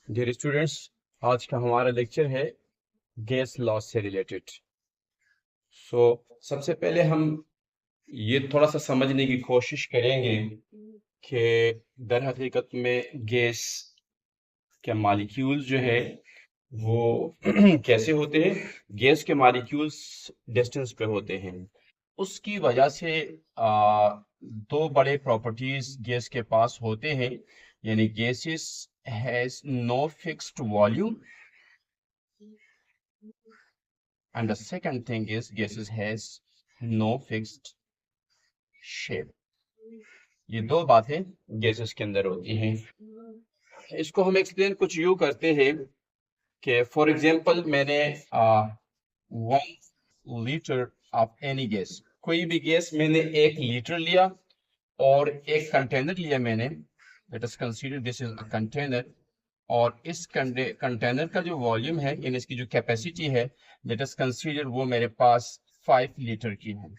Dear students, आज का हमारा लेक्चर है गैस लॉस से रिलेटेड। सबसे पहले हम ये थोड़ा सा समझने की कोशिश करेंगे कि दर हकीकत में गैस के मालिक्यूल्स जो है वो कैसे होते हैं। गैस के मालिक्यूल्स डिस्टेंस पे होते हैं। उसकी वजह से दो बड़े प्रॉपर्टीज गैस के पास होते हैं, यानी gases has no fixed volume and the second thing is gases has no fixed shape। ये दो बातें गैसेस के अंदर होती हैं। इसको हम एक्सप्लेन कुछ यूं करते हैं कि फॉर एग्जांपल मैंने 1 लीटर ऑफ एनी गैस, कोई भी गैस मैंने 1 लीटर लिया और एक कंटेनर लिया मैंने। Late us consider this is a container, और इस कंटेनर का जो वॉल्यूम है यानी इसकी जो कैपेसिटी है, लेट अस कंसीडर वो मेरे पास 5 लीटर की है।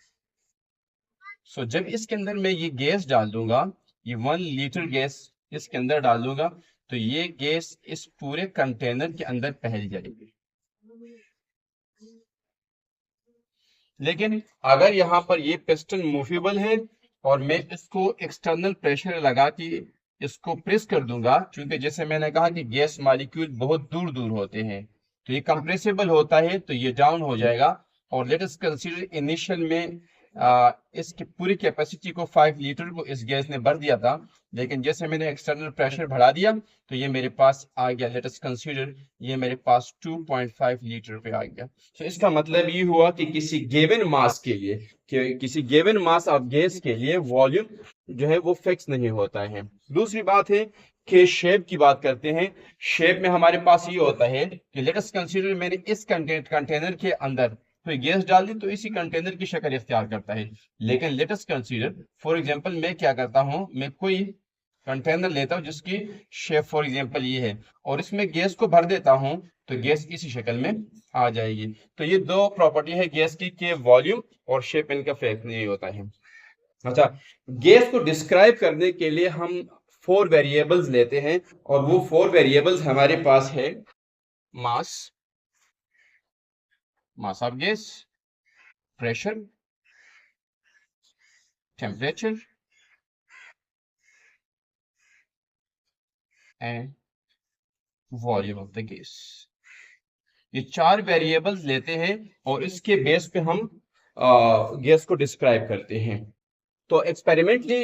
जब इसके अंदर मैं ये गैस डाल दूंगा, ये 1 लीटर गैस इसके अंदर डाल दूंगा, तो ये गैस इस पूरे कंटेनर के अंदर फैल जाएगी। लेकिन अगर यहाँ पर ये पिस्टन मूवेबल है और मैं इसको एक्सटर्नल प्रेशर लगा के इसको प्रेस कर दूंगा, क्योंकि जैसे मैंने कहा कि गैस मॉलिक्यूल बहुत दूर दूर होते हैं, तो ये कंप्रेसिबल होता है, तो ये डाउन हो जाएगा। और लेट अस कंसीडर इनिशियल में इसकी पूरी कैपेसिटी को 5 लीटर को इस गैस ने भर दिया था, लेकिन जैसे मैंने एक्सटर्नल प्रेशर बढ़ा दिया तो ये मेरे पास आ गया। लेट अस कंसीडर ये मेरे पास 2.5 लीटर पे आ गया। तो इसका मतलब ये हुआ कि किसी गिवन मास के लिए, किसी गिवन मास ऑफ गैस के लिए वॉल्यूम जो है वो फिक्स नहीं होता है। दूसरी बात है कि शेप की बात करते हैं। शेप में हमारे पास ये होता है कि लेट अस कंसीडर मैंने इस कंटेनर के अंदर तो गैस डाल दी तो इसी कंटेनर की शक्ल इख्तियार करता है। लेकिन late us consider for example मैं क्या करता हूं, मैं कोई कंटेनर लेता हूं जिसकी शेप फॉर एग्जांपल ये है और इसमें गैस को भर देता हूं, तो गैस इसी शक्ल में आ जाएगी। तो ये दो प्रॉपर्टी है गैस की कि वॉल्यूम और शेप इनका फिक्स नहीं होता है। अच्छा, गैस को डिस्क्राइब करने के लिए हम 4 वेरिएबल्स लेते हैं और वो 4 वेरिएबल्स हमारे पास है mass, mass of gas, pressure, temperature and volume of the gas. ये 4 वेरिएबल्स लेते हैं और इसके बेस पे हम गैस को डिस्क्राइब करते हैं। तो एक्सपेरिमेंटली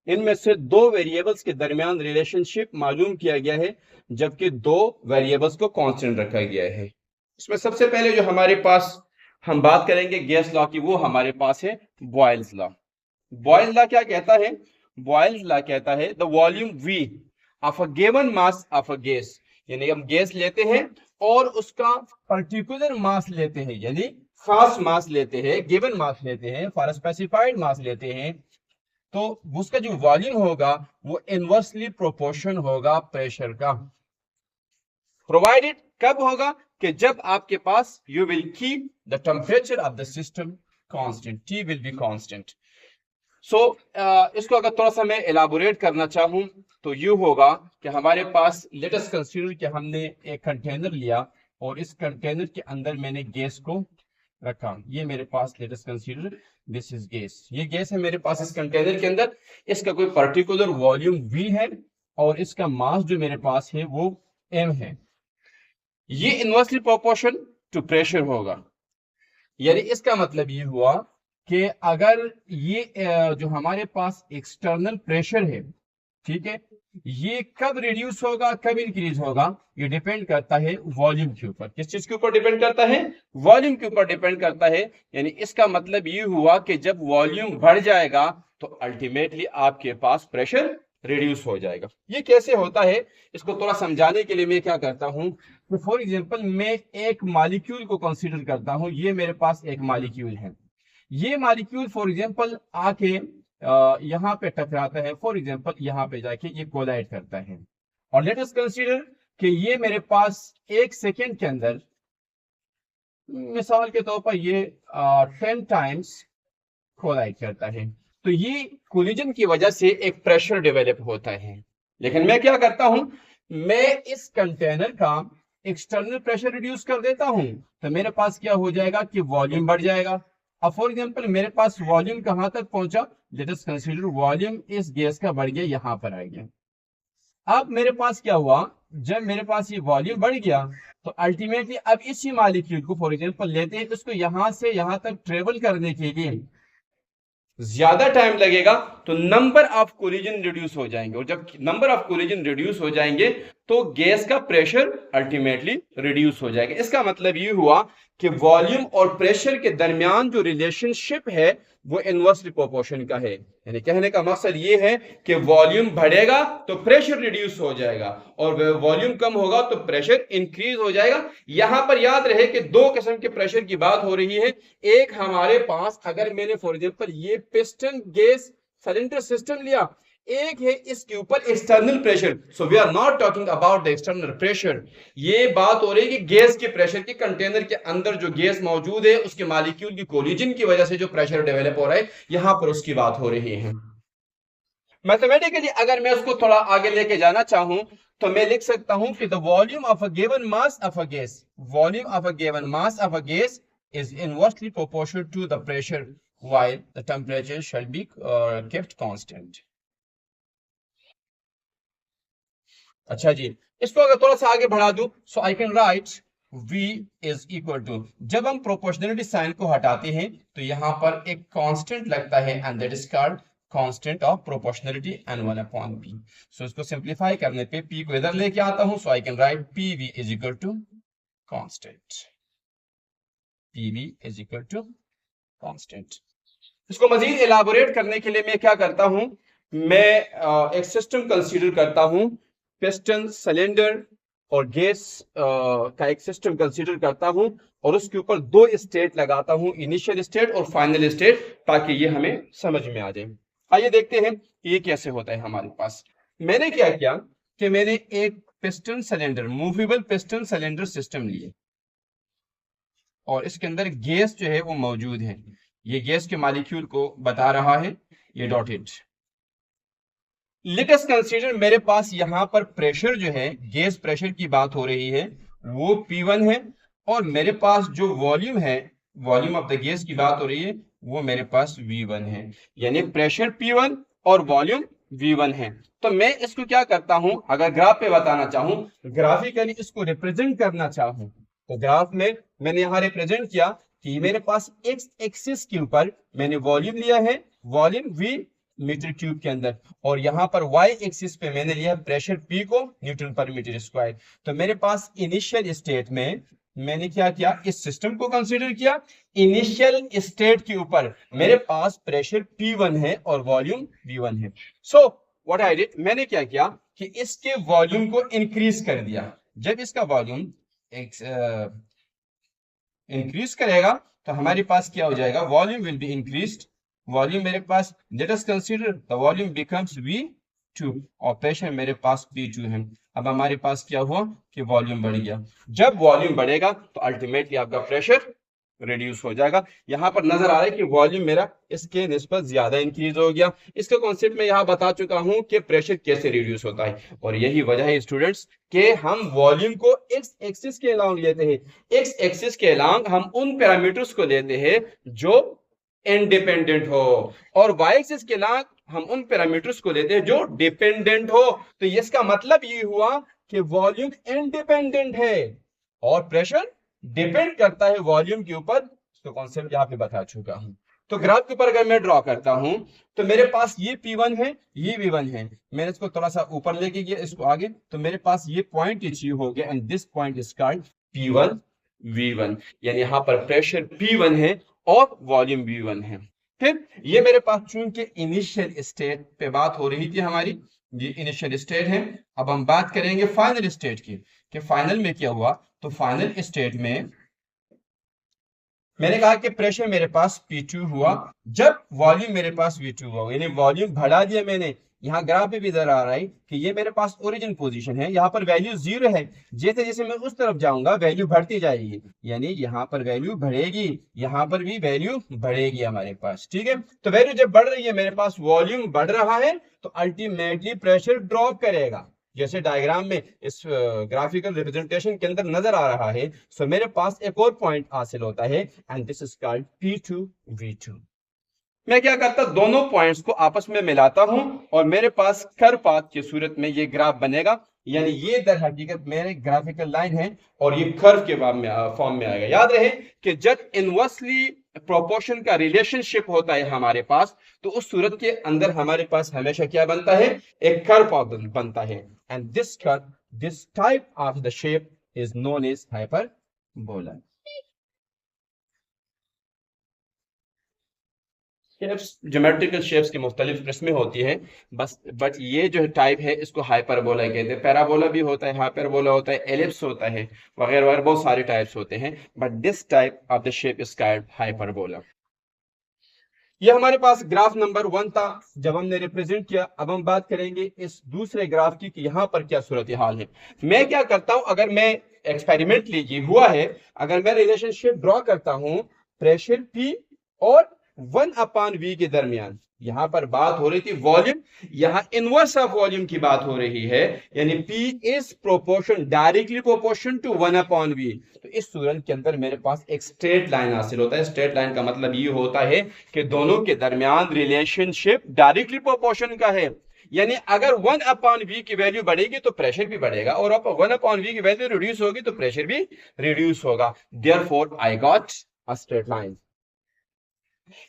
इनमें से 2 वेरिएबल्स के दरमियान रिलेशनशिप मालूम किया गया है, जबकि 2 वेरिएबल्स को कांस्टेंट रखा गया है। इसमें सबसे पहले जो हमारे पास हम बात करेंगे गैस लॉ की, वो हमारे पास है बॉयल्स लॉ। बॉयल्स लॉ क्या कहता है? बॉयल्स लॉ कहता है the volume V of a given mass of a gas, यानी हम गैस लेते हैं और उसका पर्टिकुलर मास लेते हैं, यानी खास मास लेते हैं, गिवन मास लेते हैं, फॉर स्पेसिफाइड मास लेते हैं, तो उसका जो वॉल्यूम होगा वो इनवर्सली प्रोपोर्शन होगा प्रेशर का। प्रोवाइडेड कब होगा? कि जब आपके पास you will keep the temperature of the system constant, T will be constant. इसको अगर थोड़ा सा मैं एलाबोरेट करना चाहूं तो यू होगा कि हमारे पास लेट अस कंसीडर कि हमने एक कंटेनर लिया और इस कंटेनर के अंदर मैंने गैस को रखा। ये मेरे पास let us consider this is gas, ये गैस है मेरे पास इस कंटेनर के अंदर, इसका कोई पर्टिकुलर वॉल्यूम V है और इसका मास जो मेरे पास है वो M है। ये इनवर्सली प्रोपोर्शन टू प्रेशर होगा, यानी इसका मतलब ये हुआ कि अगर ये जो हमारे पास एक्सटर्नल प्रेशर है, ठीक है, ये कब रिड्यूस होगा कब इंक्रीज होगा, ये डिपेंड करता है वॉल्यूम के ऊपर। किस चीज के ऊपर डिपेंड करता है? वॉल्यूम के ऊपर डिपेंड करता है। यानी इसका मतलब ये हुआ कि जब वॉल्यूम बढ़ जाएगा तो अल्टीमेटली आपके पास प्रेशर रिड्यूस हो जाएगा। ये कैसे होता है, इसको थोड़ा समझाने के लिए मैं क्या करता हूं, तो फॉर एग्जांपल मैं एक मॉलिक्यूल को कंसीडर करता हूं। ये मेरे पास एक मॉलिक्यूल है, ये मॉलिक्यूल फॉर एग्जांपल आके यहाँ पे टकराता है, फॉर एग्जांपल यहाँ पे जाके ये कोलाइड करता है, और लेट अस कंसीडर कि ये मेरे पास 1 सेकेंड के अंदर, मिसाल के तौर पर ये 10 टाइम्स कोलाइड करता है, तो ये कोलिजन की वजह से एक प्रेशर डेवलप होता है। लेकिन मैं क्या करता हूं, मैं इस कंटेनर का एक्सटर्नल प्रेशर रिड्यूस कर देता हूं तो मेरे पास क्या हो जाएगा कि वॉल्यूम बढ़ जाएगा। अब फॉर एग्जांपल मेरे पास वॉल्यूम कहां तक पहुंचा, लेट अस कंसीडर वॉल्यूम इस गैस का बढ़ गया, यहां पर आ गया। अब मेरे पास क्या हुआ, जब मेरे पास ये वॉल्यूम बढ़ गया तो अल्टीमेटली अब इसी मॉलिक्यूल को फॉर एग्जांपल लेते हैं, इसको यहां से यहां तक ट्रेवल करने के लिए ज्यादा टाइम लगेगा तो नंबर ऑफ कोलिजन रिड्यूस हो जाएंगे, और जब नंबर ऑफ कोलिजन रिड्यूस हो जाएंगे तो गैस का प्रेशर अल्टीमेटली रिड्यूस हो जाएगा। इसका मतलब ये हुआ कि वॉल्यूम और प्रेशर के दरमियान जो रिलेशनशिप है वो इनवर्सली प्रोपोर्शन का है। यानी कहने का मकसद ये है कि वॉल्यूम बढ़ेगा तो प्रेशर रिड्यूस हो जाएगा, और वॉल्यूम कम होगा तो प्रेशर इंक्रीज हो जाएगा। यहां पर याद रहे कि दो किस्म के प्रेशर की बात हो रही है। एक हमारे पास, अगर मैंने फॉर एग्जांपल ये पिस्टन गैस सिलेंडर सिस्टम लिया, एक है इसके ऊपर external pressure. So we are not talking about the external pressure, ये बात हो रही है कि गैस के प्रेशर की, कंटेनर के अंदर जो गैस मौजूद है उसके मॉलिक्यूल की कोलिजन की वजह से जो प्रेशर डेवलप हो रहा है, यहां पर उसकी बात हो रही है। मैथमेटिकली अगर मैं उसको थोड़ा आगे लेके जाना चाहूं तो मैं लिख सकता हूं कि the volume of a given mass of a gas, volume of a given mass of a gas is inversely proportional to the pressure while the temperature shall be kept constant। अच्छा जी, इसको अगर थोड़ा सा आगे बढ़ा दूं, so I can write V is equal to, जब हम प्रोपोर्शनलिटी साइन को हटाते हैं तो यहां पर एक कांस्टेंट लगता है and that is called constant of proportionality N1 upon P। सो इसको सिंप्लीफाई करने पे P को इधर लेके आता हूं, so I can write PV is equal to constant, PV is equal to constant. इसको मजीद इलाबोरेट करने के लिए मैं क्या करता हूं, मैं एक सिस्टम कंसीडर करता हूं, पिस्टन, सिलेंडर और गैस का एक सिस्टम कंसीडर करता हूं, और उसके ऊपर दो स्टेट लगाता हूं, इनिशियल स्टेट और फाइनल स्टेट, ताकि ये हमें समझ में आ जाए। आइए देखते हैं ये कैसे होता है हमारे पास। मैंने क्या किया कि मैंने एक piston cylinder, movable piston cylinder system लिए, और इसके अंदर गैस जो है वो मौजूद है। ये गैस के मॉलिक्यूल को बता रहा है, ये डॉटेड। लेट अस कंसीडर मेरे पास यहां पर प्रेशर जो है, गैस प्रेशर की बात हो रही है, वो P1 है, और मेरे पास जो वॉल्यूम है, वॉल्यूम ऑफ द गैस की बात हो रही है, वो मेरे पास V1 है। यानी प्रेशर P1 और वॉल्यूम V1 है। तो मैं इसको क्या करता हूं, अगर ग्राफ पे बताना चाहूं, ग्राफिकली इसको रिप्रेजेंट करना चाहूं, तो ग्राफ में मैंने यहां रिप्रेजेंट किया कि मेरे पास एक्स एक्सिस के ऊपर मैंने वॉल्यूम लिया है, वॉल्यूम V मीटर क्यूब के अंदर, और यहां पर y एक्सिस पे मैंने लिया प्रेशर P को न्यूटन पर मीटर स्क्वायर। तो मेरे पास इनिशियल स्टेट में मैंने क्या किया, इस सिस्टम को कंसीडर किया। इनिशियल स्टेट के ऊपर मेरे पास प्रेशर P1 है और वॉल्यूम V1 है। सो व्हाट आई डिड, मैंने क्या किया कि इसके वॉल्यूम को इंक्रीज कर दिया। जब इसका वॉल्यूम इंक्रीज करेगा तो हमारे पास क्या हो जाएगा, volume will be increased. Volume मेरे पास, let us consider the volume becomes V2 और प्रेशर मेरे पास P2 है। अब हमारे पास क्या हुआ कि वॉल्यूम बढ़ गया। जब वॉल्यूम बढ़ेगा तो अल्टीमेटली आपका प्रेशर रिड्यूस हो जाएगा। यहां पर नजर आ रहा है कि वॉल्यूम मेरा इसके निस्बत ज्यादा इंक्रीज हो गया। इसका कॉन्सेप्ट मैं यहां बता चुका हूं कि प्रेशर कैसे रिड्यूस होता है, और यही वजह है स्टूडेंट्स कि हम वॉल्यूम को एक्स एक्सिस के अलॉन्ग लेते हैं। एक्स एक्सिस के अलॉन्ग हम उन पैरामीटर्स को लेते हैं जो इंडिपेंडेंट हो, और वाई एक्सिस के अलॉन्ग हम उन पैरामीटर्स को लेते हैं जो डिपेंडेंट हो। तो इसका मतलब ये हुआ कि वॉल्यूम इंडिपेंडेंट है और प्रेशर डिपेंड करता है वॉल्यूम के ऊपर। तो कॉन्सेप्ट यहां पे बता चुका हूं। तो ग्राफ के ऊपर अगर मैं ड्रॉ करता हूं तो मेरे पास ये P1 है, ये V1 है। मैंने इसको थोड़ा सा ऊपर लेके गया, इसको आगे, तो मेरे पास ये पॉइंट अचीव हो गया, and this point is called P1 V1। यानी यहां पर प्रेशर P1 है और वॉल्यूम V1 है। फिर ये मेरे पास चूंकि इनिशियल स्टेट पे बात हो रही थी हमारी, ये इनिशियल स्टेट है। अब हम बात करेंगे फाइनल स्टेट की, कि फाइनल में क्या हुआ। तो फाइनल स्टेट में मैंने कहा कि प्रेशर मेरे पास P2 हुआ जब वॉल्यूम मेरे पास V2 हुआ, यानी वॉल्यूम बढ़ा दिया मैंने। यहाँ ग्राफ पे भी इधर आ रहा है कि ये मेरे पास ओरिजिन पोजीशन है, यहाँ पर वैल्यू 0 है। जैसे जैसे मैं उस तरफ जाऊंगा वैल्यू बढ़ती जाएगी, यानी यहाँ पर वैल्यू बढ़ेगी, यहाँ पर भी वैल्यू बढ़ेगी हमारे पास। ठीक है, तो वैल्यू जब बढ़ रही है, मेरे पास वॉल्यूम बढ़ रहा है, तो अल्टीमेटली प्रेशर ड्रॉप करेगा। जैसे डायग्राम में इस ग्राफिकल रिप्रेजेंटेशन के अंदर नजर आ रहा है। सो मेरे पास एक और पॉइंट हासिल होता है and this is called P2 V2। मैं क्या करता, दोनों पॉइंट्स को आपस में मिलाता हूं और मेरे पास कर्व पाथ की सूरत में ये ग्राफ बनेगा, यानी ये दर हकीकत मेरे ग्राफिकल लाइन है और ये कर्व के फॉर्म में आएगा। याद रहे कि जब इनवर्सली प्रोपोर्शन का रिलेशनशिप होता है हमारे पास, तो उस सूरत के अंदर हमारे पास हमेशा क्या बनता है, एक कर्व पाथ बनता है। And this type of the shape is known as hyperbola. Shapes, geometrical shapes की मुख्तलिफ किस्में होती हैं, बट ये जो टाइप है इसको हाइपरबोला कहते हैं। पैराबोला भी होता है, हाइपरबोला होता है, एलिप्स होता है, वगैरह वगैरह बहुत सारे टाइप्स होते हैं, but this type of the shape is called hyperbola. ये हमारे पास ग्राफ नंबर 1 था जब हमने रिप्रेजेंट किया। अब हम बात करेंगे इस दूसरे ग्राफ की कि यहाँ पर क्या सूरत हाल है। मैं क्या करता हूं, अगर मैं एक्सपेरिमेंट लीजिए हुआ है, अगर मैं रिलेशनशिप ड्रॉ करता हूं प्रेशर P और 1/V के दरमियान, यहां पर बात हो रही थी वॉल्यूम, यहां इनवर्स ऑफ वॉल्यूम की बात हो रही है, यानी P is proportion directly proportion to 1/V। तो इस सूरत के अंदर मेरे पास एक स्ट्रेट लाइन हासिल होता है। स्ट्रेट लाइन का मतलब ये होता है कि दोनों के दरमियान रिलेशनशिप डायरेक्टली प्रोपोर्शन का है, यानी अगर 1/V की वैल्यू बढ़ेगी तो प्रेशर भी बढ़ेगा, और अब 1/V की वैल्यू रिड्यूस होगी तो प्रेशर भी रिड्यूस होगा। Therefore I got a straight line.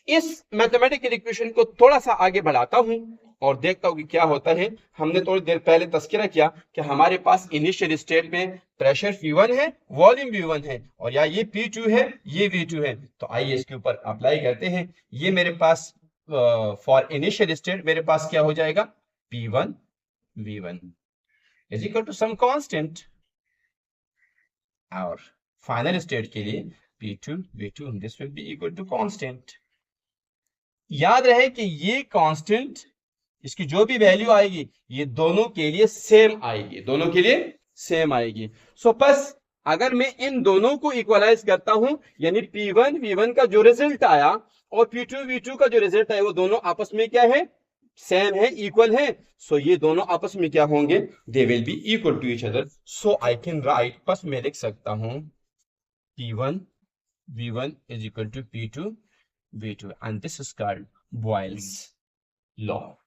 इस मैथमेटिकल इक्वेशन को थोड़ा सा आगे बढ़ाता हूं और देखता हूं कि क्या होता है। हमने थोड़ी देर पहले तस्करा किया कि हमारे पास इनिशियल स्टेट में प्रेशर P1 है, वॉल्यूम V1 है, और या ये P2 है, ये V2 है। तो आइए इसके ऊपर अप्लाई करते हैं। ये मेरे पास फॉर इनिशियल स्टेट मेरे पास क्या हो जाएगा, P1 V1 is equal to some constant, और फाइनल स्टेट के लिए P2 V2 this will be equal to constant. याद रहे कि ये कांस्टेंट, इसकी जो भी वैल्यू आएगी ये दोनों के लिए सेम आएगी, दोनों के लिए सेम आएगी। सो बस अगर मैं इन दोनों को इक्वलाइज करता हूं, यानी P1 V1 का जो रिजल्ट आया और P2 V2 का जो रिजल्ट आया, वो दोनों आपस में क्या है, सेम है, इक्वल है। सो ये दोनों आपस में क्या होंगे, they will be equal to each other. So I can write, बस मैं लिख सकता हूं P1 V1 is equal to P2 V2, and this is called Boyle's law।